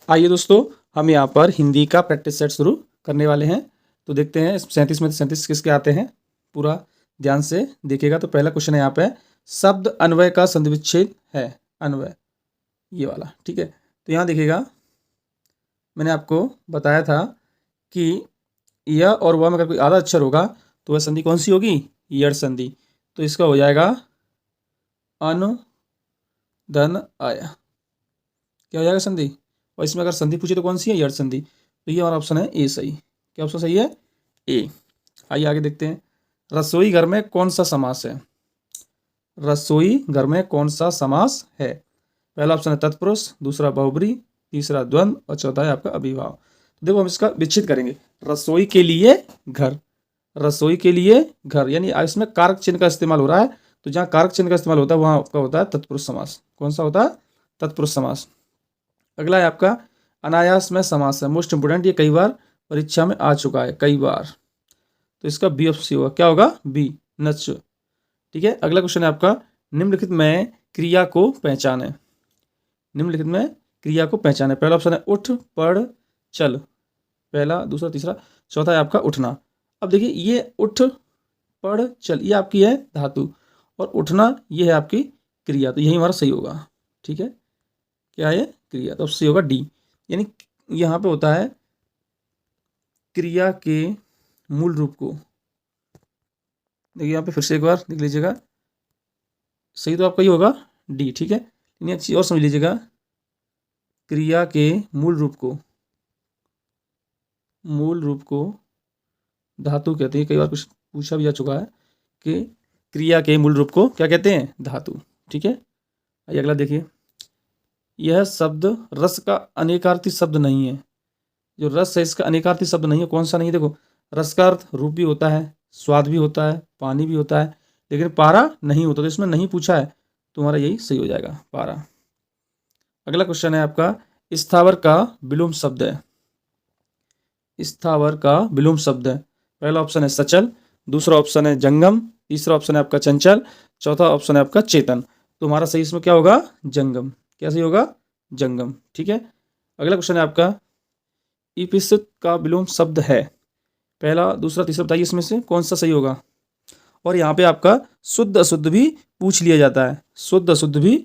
आइए दोस्तों, हम यहाँ पर हिंदी का प्रैक्टिस सेट शुरू करने वाले हैं। तो देखते हैं 37 में 37 किसके आते हैं, पूरा ध्यान से देखिएगा। तो पहला क्वेश्चन है यहाँ पे, शब्द अन्वय का संधि विच्छेद है। अन्वय ये वाला, ठीक है। तो यहाँ देखिएगा, मैंने आपको बताया था कि यह और वह में अगर कोई आधा अक्षर होगा तो वह संधि कौन सी होगी, यड़ संधि। तो इसका हो जाएगा अनु धन आया, क्या हो जाएगा संधि। और इसमें अगर संधि पूछे तो कौन सी है, यड़ संधि। तो ये हमारा ऑप्शन है ए सही। क्या ऑप्शन सही है, ए। आइए आगे देखते हैं, रसोई घर में कौन सा समास है। रसोई घर में कौन सा समास है। पहला ऑप्शन है तत्पुरुष, दूसरा बहुब्री, तीसरा द्वंद्व और चौथा है आपका अभिभाव। तो देखो हम इसका विच्छेद करेंगे। रसोई के लिए घर, रसोई के लिए घर, यानी इसमें कारक चिन्ह का इस्तेमाल हो रहा है। तो जहाँ कारक चिन्ह का इस्तेमाल होता है वहाँ आपका होता है तत्पुरुष समास। कौन सा होता है, तत्पुरुष समास। अगला है आपका अनायास में समास है, मोस्ट इंपोर्टेंट, ये कई बार परीक्षा में आ चुका है, कई बार। तो इसका बी ऑप्शन होगा, क्या होगा, बी, नच। ठीक है। अगला क्वेश्चन है आपका, निम्नलिखित में क्रिया को पहचाने। निम्नलिखित में क्रिया को पहचाने। पहला ऑप्शन है उठ, पढ़, चल। पहला, दूसरा, तीसरा, चौथा है आपका उठना। अब देखिए, ये उठ, पढ़, चल, ये आपकी है धातु, और उठना ये है आपकी क्रिया। तो यही हमारा सही होगा। ठीक है, क्या है, क्रिया। तो सही होगा डी। यानी यहाँ पे होता है क्रिया के मूल रूप को। देखिए यहाँ पे फिर से एक बार देख लीजिएगा, सही तो आपका ही होगा डी। ठीक है, लेकिन एक चीज और समझ लीजिएगा, क्रिया के मूल रूप को, मूल रूप को धातु कहते हैं। कई बार कुछ पूछा भी जा चुका है कि क्रिया के मूल रूप को क्या कहते हैं, धातु। ठीक है। आइए अगला देखिए, यह शब्द रस का अनेकार्थी शब्द नहीं है। जो रस है इसका अनेकार्थी शब्द नहीं है। कौन सा नहीं है, देखो, रस का अर्थ रूप भी होता है, स्वाद भी होता है, पानी भी होता है, लेकिन पारा नहीं होता। तो इसमें नहीं पूछा है, तुम्हारा यही सही हो जाएगा, पारा। अगला क्वेश्चन है आपका, स्थावर का विलोम शब्द है। स्थावर का विलोम शब्द है। पहला ऑप्शन है सचल, दूसरा ऑप्शन है जंगम, तीसरा ऑप्शन है आपका चंचल, चौथा ऑप्शन है आपका चेतन। तो हमारा सही इसमें क्या होगा, जंगम। क्या सही होगा, जंगम। ठीक है। अगला क्वेश्चन है आपका, ईप्सित का विलोम शब्द है। पहला, दूसरा, तीसरा, बताइए इसमें से कौन सा सही होगा। और यहाँ पे आपका शुद्ध अशुद्ध भी पूछ लिया जाता है, शुद्ध अशुद्ध भी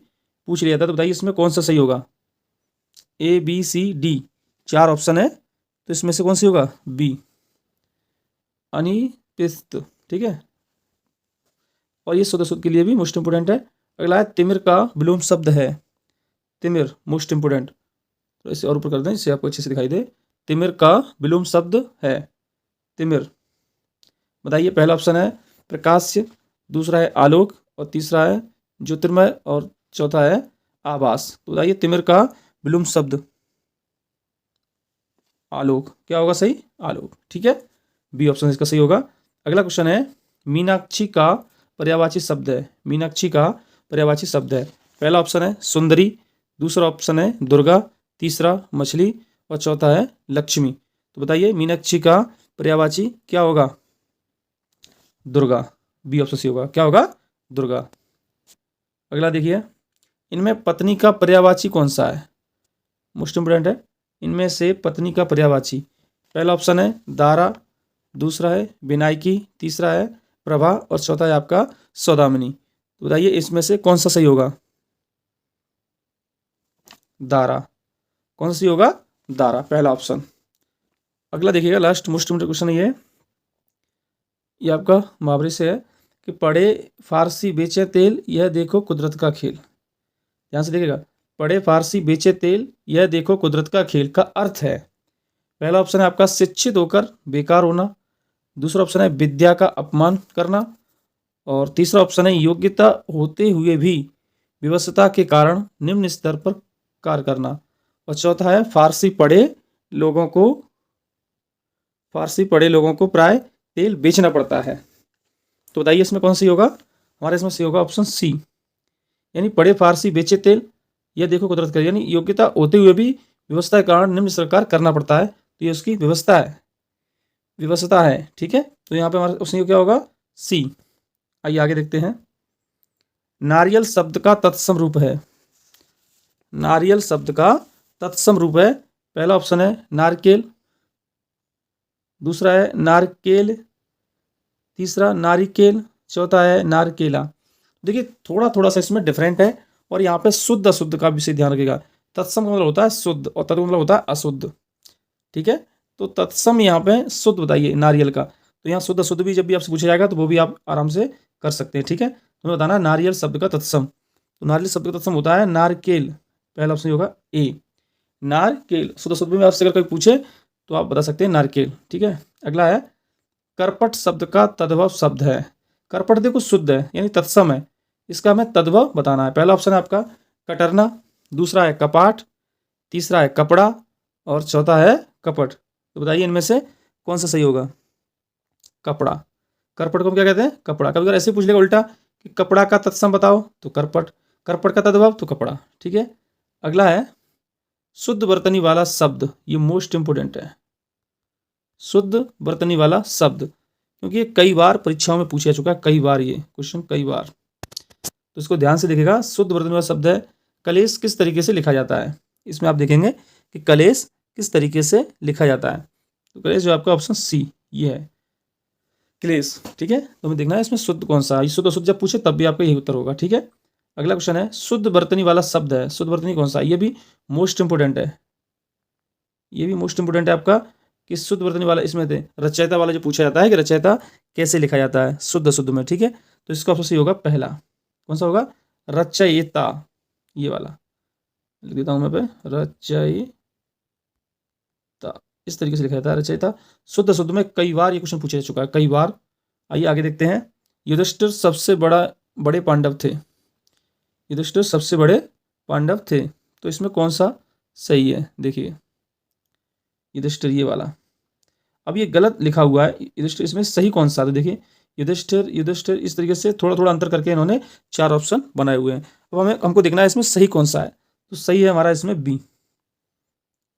पूछ लिया जाता है। तो बताइए इसमें कौन सा सही होगा। ए, बी, सी, डी, चार ऑप्शन है, तो इसमें से कौन सी होगा, बी, अनिपिस्त। ठीक है, और ये शुद्ध अशुद्ध के लिए भी मोस्ट इंपोर्टेंट है। अगला है, तिमिर का विलोम शब्द है। तिमिर मोस्ट इंपोर्टेंट, तो इसे और ऊपर कर दें, इससे आपको अच्छे से दिखाई दे। तिमिर का विलोम शब्द है, तिमिर। बताइए, पहला ऑप्शन है प्रकाश्य, दूसरा है आलोक, और तीसरा है ज्योतिर्मय, और चौथा है आभास। तो बताइए तिमिर का विलोम शब्द, आलोक। क्या होगा सही, आलोक। ठीक है, बी ऑप्शन इसका सही होगा। अगला क्वेश्चन है, मीनाक्षी का पर्यायवाची शब्द है। मीनाक्षी का पर्यायवाची शब्द है। पहला ऑप्शन है सुंदरी, दूसरा ऑप्शन है दुर्गा, तीसरा मछली, और चौथा है लक्ष्मी। तो बताइए मीनाक्षी का पर्यायवाची क्या होगा, दुर्गा। बी ऑप्शन सी होगा, क्या होगा, दुर्गा। अगला देखिए, इनमें पत्नी का पर्यायवाची कौन सा है, मोस्ट इंपोर्टेंट है। इनमें से पत्नी का पर्यायवाची, पहला ऑप्शन है दारा, दूसरा है विनायकी, तीसरा है प्रभा, और चौथा है आपका सौदामिनी। तो बताइए इसमें से कौन सा सही होगा, दारा। कौन सा सही होगा, दारा, पहला ऑप्शन। अगला देखिएगा, लास्ट मोस्ट इंपोर्टेंट क्वेश्चन ये आपका मुहावरे से है कि पढ़े फारसी बेचे तेल, यह देखो कुदरत का खेल। ध्यान से देखिएगा, पढ़े फारसी बेचे तेल, यह देखो कुदरत का खेल का अर्थ है, पहला ऑप्शन है आपका शिक्षित होकर बेकार होना, दूसरा ऑप्शन है विद्या का अपमान करना, और तीसरा ऑप्शन है योग्यता होते हुए भी विवशता के कारण निम्न स्तर पर कार्य करना, और चौथा है फारसी पढ़े लोगों को प्राय तेल बेचना पड़ता है। तो बताइए इसमें कौन सी होगा, हमारे इसमें सी होगा ऑप्शन सी, यानी पढ़े फारसी बेचे तेल, यह देखो कुदरत का, यानी योग्यता होते हुए भी व्यवस्था के कारण निम्न सरकार करना पड़ता है। तो ये उसकी व्यवस्था है, विवशता है। ठीक है, तो यहाँ पे हमारा उसने क्या होगा, सी। आइए आगे देखते हैं, नारियल शब्द का तत्सम रूप है। नारियल शब्द का तत्सम रूप है, पहला ऑप्शन है नारकेल, दूसरा है नारकेल, तीसरा नारिकेल, चौथा है नारकेला। देखिए थोड़ा थोड़ा सा इसमें डिफरेंट है, और यहाँ पे शुद्ध अशुद्ध का विषय ध्यान रखिएगा। तत्सम का मतलब होता है शुद्ध और तद मतलब होता है अशुद्ध, ठीक है। तो तत्सम यहाँ पे शुद्ध बताइए नारियल का, तो यहाँ शुद्ध अशुद्ध भी जब भी आपसे पूछा जाएगा तो वो भी आप आराम से कर सकते हैं, ठीक है। तुम्हें बताना नारियल शब्द का तत्सम, तो नारियल शब्द का तत्सम होता है नारकेल, पहला ऑप्शन होगा ए नारकेल। शुद्ध अशुद्ध में आपसे अगर कोई पूछे तो आप बता सकते हैं नारकेल, ठीक है। अगला है करपट शब्द का तद्भव शब्द है। करपट देखो शुद्ध है यानी तत्सम है, इसका हमें तद्भव बताना है। पहला ऑप्शन है आपका कटरना, दूसरा है कपाट, तीसरा है कपड़ा और चौथा है कपट। तो बताइए इनमें से कौन सा सही होगा। कपड़ा, करपट को हम क्या कहते हैं, कपड़ा। कभी अगर ऐसे पूछ लेगा उल्टा कि कपड़ा का तत्सम बताओ तो करपट, करपट का तद्भव तो कपड़ा, ठीक है। अगला है शुद्ध बर्तनी वाला शब्द, ये मोस्ट इंपोर्टेंट है, शुद्ध बर्तनी वाला शब्द, क्योंकि ये कई बार परीक्षाओं में पूछा चुका है, कई बार ये क्वेश्चन कई बार, तो इसको ध्यान से देखिएगा। शुद्ध बर्तनी वाला शब्द है कलेश किस तरीके से लिखा जाता है, इसमें आप देखेंगे कि कलेश किस तरीके से लिखा जाता है। तो कलेश जो आपका ऑप्शन सी ये है क्लेश, ठीक है। तो हमें देखना है इसमें शुद्ध कौन सा, शुद्ध अशुद्ध जब पूछे तब भी आपका यही उत्तर होगा, ठीक है। अगला क्वेश्चन है शुद्ध बर्तनी वाला शब्द है, शुद्ध बर्तनी कौन सा, ये भी मोस्ट इंपोर्टेंट है, ये भी मोस्ट इंपोर्टेंट है आपका कि शुद्ध बर्तनी वाला, इसमें थे रचयिता वाला जो पूछा जाता है कि रचयिता कैसे लिखा जाता है शुद्ध अशुद्ध में, ठीक है। तो इसका ऑप्शन सी होगा पहला, कौन सा होगा, रचयिता, ये वाला लिख देता हूं मैं पे, रचयिता, इस तरीके से लिखा जाता है रचयिता। शुद्ध अशुद्ध में कई बार ये क्वेश्चन पूछा जा चुका है, कई बार। आइए आगे देखते हैं। युधिष्ठिर सबसे बड़े पांडव थे, युधिष्ठिर सबसे बड़े पांडव थे, तो इसमें कौन सा सही है, देखिए युधिष्ठिर ये वाला। अब ये गलत लिखा हुआ है युधिष्ठिर, इसमें सही कौन सा, तो देखिए युधिष्ठिर युधिष्ठिर, इस तरीके से थोड़ा थोड़ा अंतर करके इन्होंने 4 ऑप्शन बनाए हुए हैं। अब हमको देखना है इसमें सही कौन सा है, तो सही है हमारा इसमें बी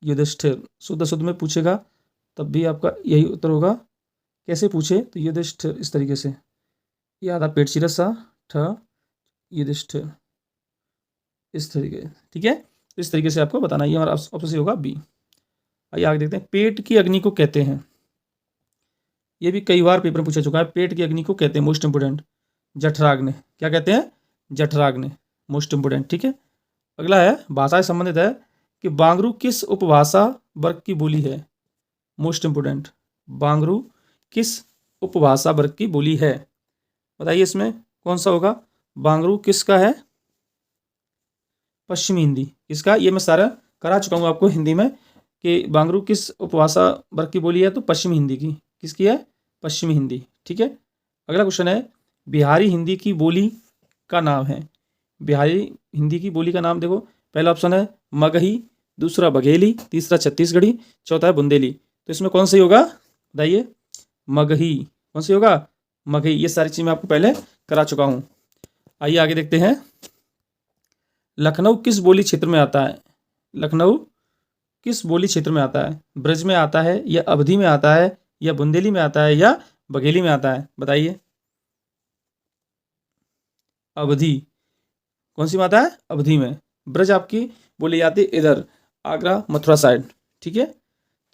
युधिष्ठिर। शुद्ध अशुद्ध में पूछेगा तब भी आपका यही उत्तर होगा। कैसे पूछे, तो युधिष्ठिर इस तरीके से, ये आधा पेट चिरसा ठ युधिष्ठिर, इस तरीके, ठीक है। तो इस तरीके से आपको बताना, ये हमारा ऑप्शन सी होगा बी। आइए आगे देखते हैं। पेट की अग्नि को कहते हैं, ये भी कई बार पेपर में पूछा चुका है। पेट की अग्नि को कहते हैं, मोस्ट इंपोर्टेंट, जठराग्नि, क्या कहते हैं, जठराग्नि, मोस्ट इंपोर्टेंट, ठीक है। अगला है भाषा से संबंधित है कि बांगरू किस उपभाषा वर्ग की बोली है, मोस्ट इंपोर्टेंट, बांगरू किस उपभाषा वर्ग की बोली है, बताइए इसमें कौन सा होगा। बांगरू किसका है, पश्चिमी हिंदी, किसका, ये मैं सारा करा चुका हूँ आपको हिंदी में कि बांगरू किस उपभाषा वर्ग की बोली है, तो पश्चिमी हिंदी की, किसकी है, पश्चिमी हिंदी, ठीक है। अगला क्वेश्चन है बिहारी हिंदी की बोली का नाम है, बिहारी हिंदी की बोली का नाम देखो, पहला ऑप्शन है मगही, दूसरा बघेली, तीसरा छत्तीसगढ़ी, चौथा है बुंदेली। तो इसमें कौन सही होगा, बताइए, मगही, कौन सी होगा, मगही। ये सारी चीज़ मैं आपको पहले करा चुका हूँ। आइए आगे देखते हैं। लखनऊ किस बोली क्षेत्र में आता है, लखनऊ किस बोली क्षेत्र में आता है, ब्रज में आता है या अवधी में आता है या बुंदेली में आता है या बघेली में आता है, बताइए। अवधी, कौन सी में आता है, अवधी में। ब्रज आपकी बोली जाती है इधर आगरा मथुरा साइड, ठीक है।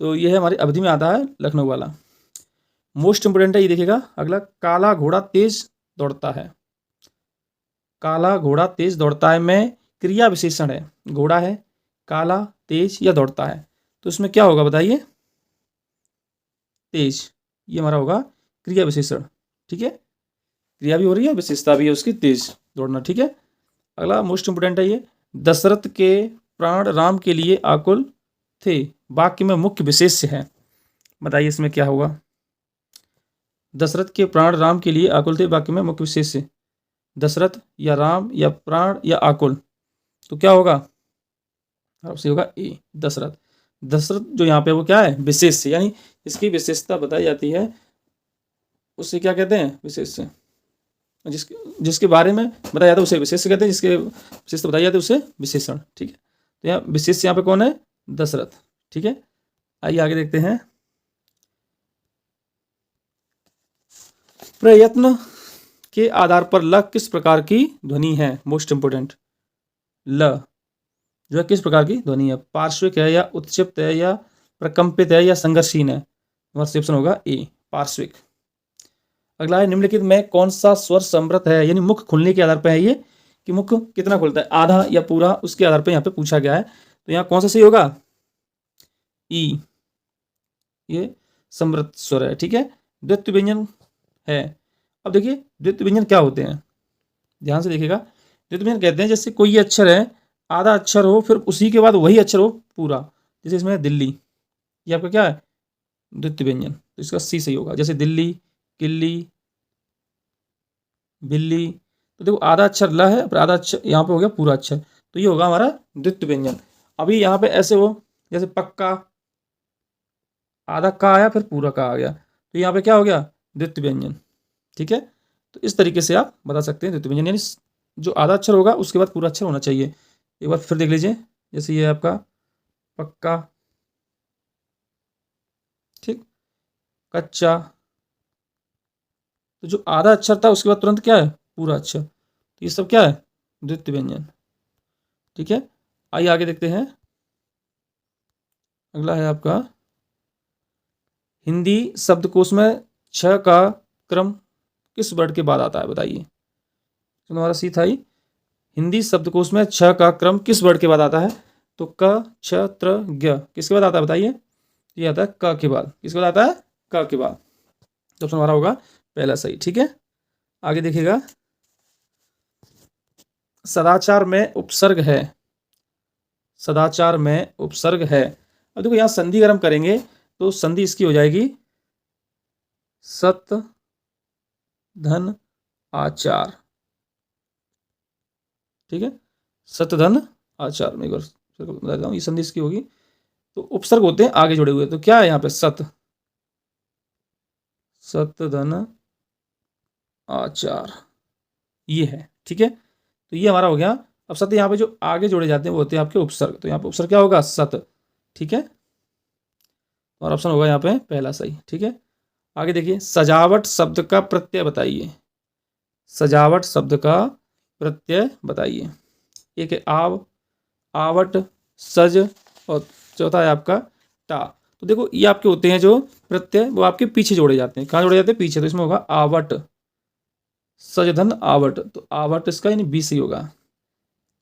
तो ये है हमारी अवधी में आता है लखनऊ वाला। मोस्ट इंपोर्टेंट है ये देखिएगा। अगला काला घोड़ा तेज दौड़ता है, काला घोड़ा तेज दौड़ता है में क्रिया विशेषण है, घोड़ा है, काला, तेज या दौड़ता है, तो इसमें क्या होगा बताइए, तेज, ये हमारा होगा क्रिया विशेषण, ठीक है। क्रिया भी हो रही है, विशेषता भी है उसकी, तेज दौड़ना, ठीक है। अगला मोस्ट इंपोर्टेंट है ये, दशरथ के प्राण राम के लिए आकुल थे, वाक्य में मुख्य विशेष्य है, बताइए इसमें क्या होगा। दशरथ के प्राण राम के लिए आकुल थे, वाक्य में मुख्य विशेष्य, दशरथ या राम या प्राण या आकुल, तो क्या होगा, आपसे होगा ए दशरथ। दशरथ जो यहाँ पे वो क्या है, विशेष्य, यानी इसकी विशेषता बताई जाती है, उससे क्या कहते हैं, विशेष्य, जिसके बारे में बताया जाता है उसे विशेष्य कहते हैं, जिसके विशेषता बताई जाती है उसे विशेषण, ठीक है। तो यहाँ विशेष यहाँ पे कौन है, दशरथ, ठीक है। आइए आगे देखते हैं। प्रयत्न के आधार पर ल किस प्रकार की ध्वनि है, मोस्ट इंपोर्टेंट, ल, जो है किस प्रकार की ध्वनि है, पार्श्विक है या उत्क्षिप्त है या प्रकंपित है या संघर्षहीन है। हमारा ऑप्शन होगा ए, पार्श्विक। अगला है निम्नलिखित में कौन सा स्वर समृद्ध है, यानी मुख खुलने के आधार पर है ये कि मुख कितना खुलता है, आधा या पूरा, उसके आधार पर यहाँ पे पूछा गया है। तो यहाँ कौन सा सही होगा, ई, ये समृद्ध स्वर है। ठीक है, द्वितीय व्यंजन है। अब देखिए द्वितीय व्यंजन क्या होते हैं, ध्यान से देखिएगा। द्वितीय व्यंजन कहते हैं जैसे कोई अक्षर है, आधा अक्षर हो फिर उसी के बाद वही अक्षर हो पूरा, जैसे इसमें है दिल्ली, ये आपका क्या है, द्वितीय व्यंजन, तो इसका सी सही होगा। जैसे दिल्ली, किल्ली, बिल्ली, तो देखो आधा अक्षर ल है, फिर आधा अक्षर यहाँ पे हो गया पूरा अक्षर, तो ये होगा हमारा द्वितीय व्यंजन। अभी यहाँ पे ऐसे हो जैसे पक्का, आधा का आया फिर पूरा का आ गया, तो यहाँ पे क्या हो गया, द्वितीय व्यंजन। ठीक है, तो इस तरीके से आप बता सकते हैं द्वितीय व्यंजन, यानी जो आधा अक्षर होगा उसके बाद पूरा अक्षर होना चाहिए। एक बार फिर देख लीजिए, जैसे ये आपका पक्का, ठीक, कच्चा, तो जो आधा अक्षर था उसके बाद तुरंत क्या है, पूरा अक्षर, तो ये सब क्या है, द्वितीय व्यंजन। ठीक है, आइए आगे देखते हैं। अगला है आपका हिंदी शब्दकोश में छ का क्रम किस वर्ड के बाद आता है, बताइए। तो हमारा सी था ही, हिंदी शब्दकोश में छ का क्रम किस वर्ड के बाद आता है, तो क, छ, त्र, ज्ञ किसके बाद आता है, बताइए। ये आता है क के बाद, किसके बाद आता है, क के बाद, तो ऑप्शन हमारा होगा पहला सही। ठीक है, आगे देखिएगा, सदाचार में उपसर्ग है, सदाचार में उपसर्ग है। अब देखो यहाँ संधि अगर हम करेंगे तो संधि इसकी हो जाएगी सत धन आचार। ठीक है, सत धन आचार, मैं एक बार बता देता हूँ, ये संधि इसकी होगी। तो उपसर्ग होते हैं आगे जुड़े हुए, तो क्या है यहाँ पे, सत, सत धन आचार, ये है। ठीक है, तो ये हमारा हो गया। अब सत यहाँ पे जो आगे जोड़े जाते हैं वो होते हैं आपके उपसर्ग, तो यहाँ पे उपसर्ग क्या होगा, सत। ठीक है, और ऑप्शन होगा यहाँ पे पहला सही। ठीक है, आगे देखिए, सजावट शब्द का प्रत्यय बताइए, सजावट शब्द का प्रत्यय बताइए। एक है आव, आवट, सज, और चौथा है आपका टा। तो देखो ये आपके होते हैं जो प्रत्यय, वो आपके पीछे जोड़े जाते हैं, कहाँ जोड़े जाते हैं, पीछे, तो इसमें होगा आवट, सजधन आवट, तो आवट इसका यानी बी सही होगा।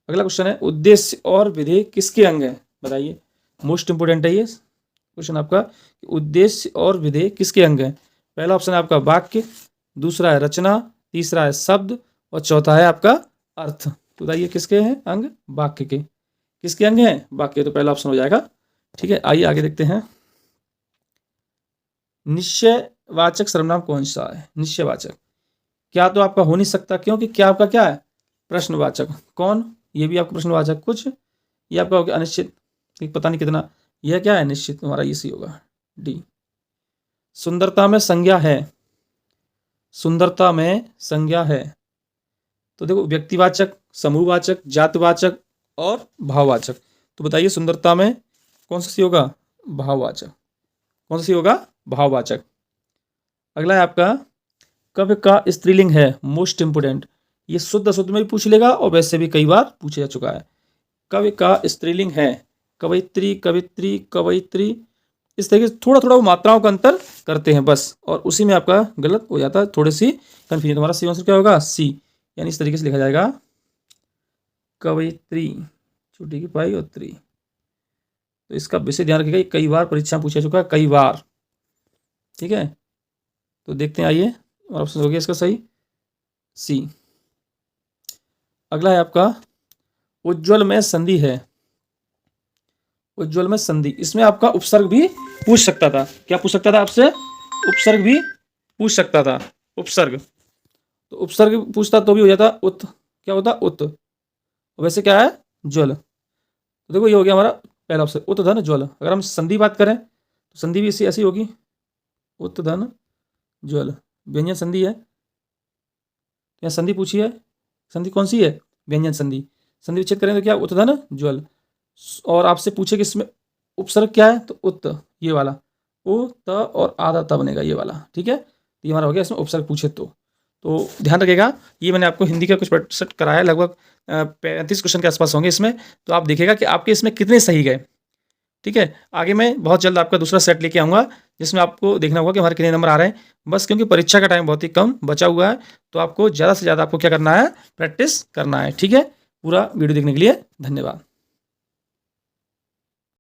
अगला क्वेश्चन है, उद्देश्य और विधेय किसके अंग है, बताइए। मोस्ट इंपोर्टेंट है ये क्वेश्चन आपका, उद्देश्य और विधेय किसके अंग है। पहला ऑप्शन है आपका वाक्य, दूसरा है रचना, तीसरा है शब्द, और चौथा है आपका अर्थ। तो बताइए किसके हैं अंग, वाक्य के, किसके अंग हैं, वाक्य, तो पहला ऑप्शन हो जाएगा। ठीक है, आइए आगे देखते हैं। निश्चयवाचक सर्वनाम कौन सा है, निश्चयवाचक, क्या तो आपका हो नहीं सकता, क्योंकि क्या आपका क्या है, प्रश्नवाचक। कौन, ये भी आपका प्रश्नवाचक। कुछ, ये आपका हो गया अनिश्चित, पता नहीं कितना, यह क्या है, निश्चित, हमारा ये सी होगा, डी। सुंदरता में संज्ञा है, सुंदरता में संज्ञा है, तो देखो व्यक्तिवाचक, समूहवाचक, जातवाचक और भाववाचक। तो बताइए सुंदरता में कौन सा सी होगा, भाववाचक, कौन सा सी होगा, भाववाचक। अगला है आपका, कव्य का स्त्रीलिंग है, मोस्ट इंपोर्टेंट, ये शुद्ध अशुद्ध में भी पूछ लेगा और वैसे भी कई बार पूछा जा चुका है। कवि का स्त्रीलिंग है, कवयित्री, कवित्री, कवयित्री, इस तरीके से थोड़ा थोड़ा वो मात्राओं का अंतर करते हैं बस, और उसी में आपका गलत हो जाता है, थोड़ी सी कन्फ्यूजन। तुम्हारा सी आंसर क्या होगा, सी, यानी इस तरीके से लिखा जाएगा, कवयित्री, छोटी की पाई और त्री। तो इसका विशेष ध्यान रखिएगा, कई बार परीक्षा पूछा चुका है, कई बार। ठीक है, तो देखते हैं, आइए, और ऑप्शन हो गया इसका सही, सी। अगला है आपका, उज्ज्वल में संधि है, उज्ज्वल में संधि, इसमें आपका उपसर्ग भी पूछ सकता था, क्या पूछ सकता था आपसे, उपसर्ग भी पूछ सकता था, उपसर्ग, तो उपसर्ग पूछता तो भी हो जाता उत, क्या होता उत, वैसे क्या है, ज्वल। तो देखो ये हो गया हमारा पहला ऑप्शन, उत धन ज्वल। अगर हम संधि बात करें तो संधि भी इसी ऐसी होगी, उत धन ज्वल, व्यंजन संधि है, यहाँ संधि पूछी है, संधि कौन सी है, व्यंजन संधि। संधि विच्छेद करें तो क्या, उत धन ज्वल, और आपसे पूछे कि इसमें उपसर्ग क्या है, तो उत, ये वाला, ओ त और आधा त बनेगा, ये वाला। ठीक है, तो ये हमारा हो गया, इसमें उपसर्ग पूछे तो तो ध्यान रखिएगा, ये मैंने आपको हिंदी का कुछ प्रतिशत कराया, लगभग 35 क्वेश्चन के आसपास होंगे इसमें। तो आप देखिएगा कि आपके इसमें कितने सही गए। ठीक है, आगे मैं बहुत जल्द आपका दूसरा सेट लेके आऊँगा, जिसमें आपको देखना होगा कि हमारे कितने नंबर आ रहे हैं। बस क्योंकि परीक्षा का टाइम बहुत ही कम बचा हुआ है, तो आपको ज़्यादा से ज़्यादा आपको क्या करना है, प्रैक्टिस करना है। ठीक है, पूरा वीडियो देखने के लिए धन्यवाद।